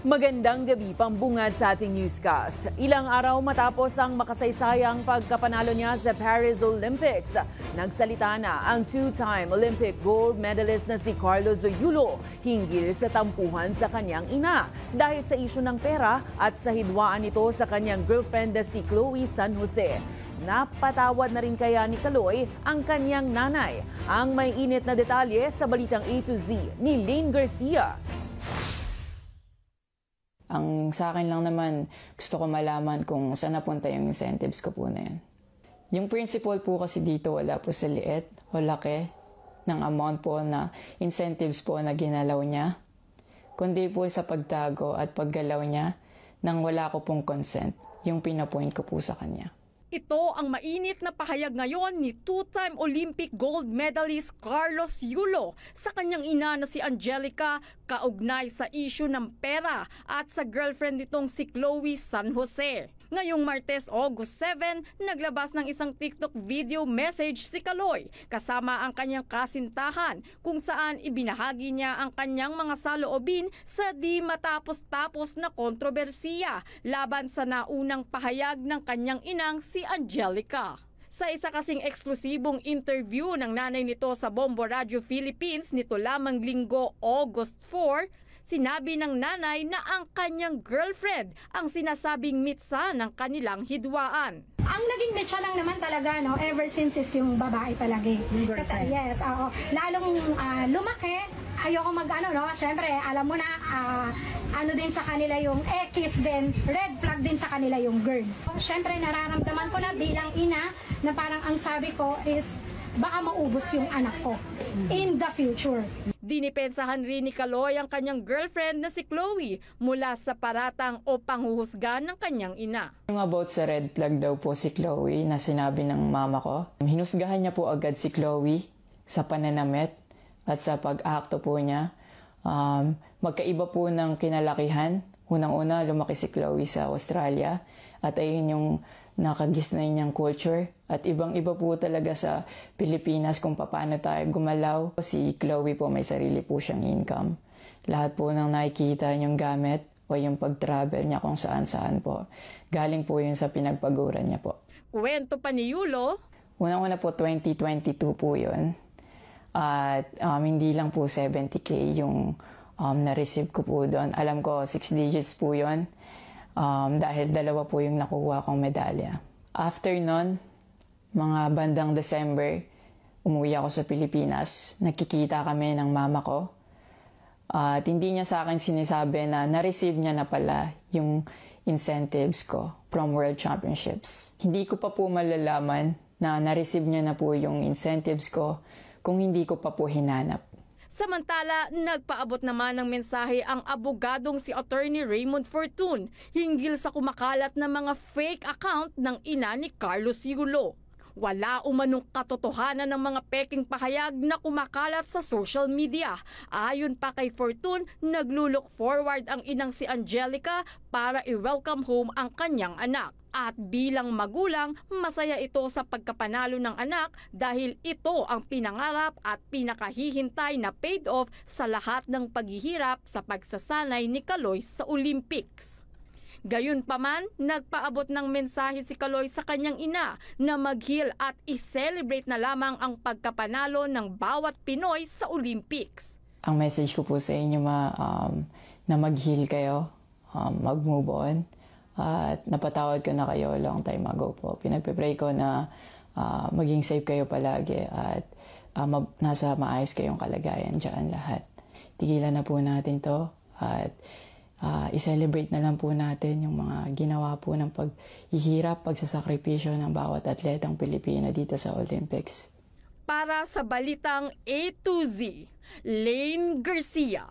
Magandang gabi, pambungad sa ating newscast. Ilang araw matapos ang makasaysayang pagkapanalo niya sa Paris Olympics, nagsalita na ang two-time Olympic gold medalist na si Carlos Yulo hinggil sa tampuhan sa kanyang ina dahil sa isyu ng pera at sa hidwaan nito sa kanyang girlfriend na si Chloe San Jose. Napatawad na rin kaya ni Kaloy ang kanyang nanay? Ang may init na detalye sa balitang A to Z ni Lane Garcia. Ang sa akin lang naman, gusto ko malaman kung saan napunta yung incentives ko po na yan. Yung principal po kasi dito wala po sa liit o laki ng amount po na incentives po na ginalaw niya, kundi po sa pagtago at paggalaw niya nang wala ko pong consent, yung pinapoint ko po sa kanya. Ito ang mainit na pahayag ngayon ni two-time Olympic gold medalist Carlos Yulo sa kanyang ina na si Angelica kaugnay sa issue ng pera at sa girlfriend nitong si Chloe San Jose. Ngayong Martes, August 7, naglabas ng isang TikTok video message si Kaloy kasama ang kanyang kasintahan kung saan ibinahagi niya ang kanyang mga saloobin sa di matapos-tapos na kontrobersiya laban sa naunang pahayag ng kanyang inang si Angelica. Sa isa kasing eksklusibong interview ng nanay nito sa Bombo Radio Philippines nito lamang Linggo, August 4, sinabi ng nanay na ang kanyang girlfriend ang sinasabing mitsa ng kanilang hidwaan. Ang naging mitsa lang naman talaga, no, ever since is yung babae palagi. Kasi, yes, lalong lumaki, ayoko no, syempre, alam mo na, ano din sa kanila yung X din, red flag din sa kanila yung girl. Syempre, nararamdaman ko na bilang ina, na parang ang sabi ko is, baka maubos yung anak ko in the future. Dinipensahan rin ni Kaloy ang kanyang girlfriend na si Chloe mula sa paratang o panghuhusga ng kanyang ina. Yung about sa red flag daw po si Chloe na sinabi ng mama ko, hinusgahan niya po agad si Chloe sa pananamit at sa pag-akto po niya. Magkaiba po ng kinalakihan. Unang-una, lumaki si Chloe sa Australia at ayun yung nakagisnay niyang culture. At ibang-iba po talaga sa Pilipinas kung paano tayo gumalaw. Si Chloe po may sarili po siyang income. Lahat po ng nakikita niyong gamit o yung pag-travel niya kung saan-saan po. Galing po yun sa pinagpaguran niya po. Kwento pa ni Yulo. Unang-una po 2022 po yun. At hindi lang po 70K yung na-receive ko po doon. Alam ko 6 digits po yun. Dahil dalawa po yung nakuha kong medalya. After nun, mga bandang December, umuwi ako sa Pilipinas. Nakikita kami ng mama ko. At hindi niya sa akin sinasabi na na-receive niya na pala yung incentives ko from World Championships. Hindi ko pa po malalaman na na-receive niya na po yung incentives ko kung hindi ko pa po hinanap. Samantala, nagpaabot naman ng mensahe ang abogadong si Attorney Raymond Fortun hinggil sa kumakalat na mga fake account ng ina ni Carlos Yulo. Wala umanong katotohanan ng mga peking pahayag na kumakalat sa social media. Ayon pa kay Fortun, naglulook forward ang inang si Angelica para i-welcome home ang kanyang anak. At bilang magulang, masaya ito sa pagkapanalo ng anak dahil ito ang pinangarap at pinakahihintay na paid off sa lahat ng paghihirap sa pagsasanay ni Kaloy sa Olympics. Gayunpaman, nagpaabot ng mensahe si Kaloy sa kanyang ina na mag-heal at i-celebrate na lamang ang pagkapanalo ng bawat Pinoy sa Olympics. Ang message ko po sa inyo na mag-heal kayo, mag-move on. At napatawad ko na kayo long time ago po. Pinagpipray ko na maging safe kayo palagi at nasa maayos kayong kalagayan dyan lahat. Tigilan na po natin to at i-celebrate na lang po natin yung mga ginawa po ng paghihirap, pagsasakripisyo ng bawat atletang Pilipino dito sa Olympics. Para sa balitang A to Z, Lane Garcia.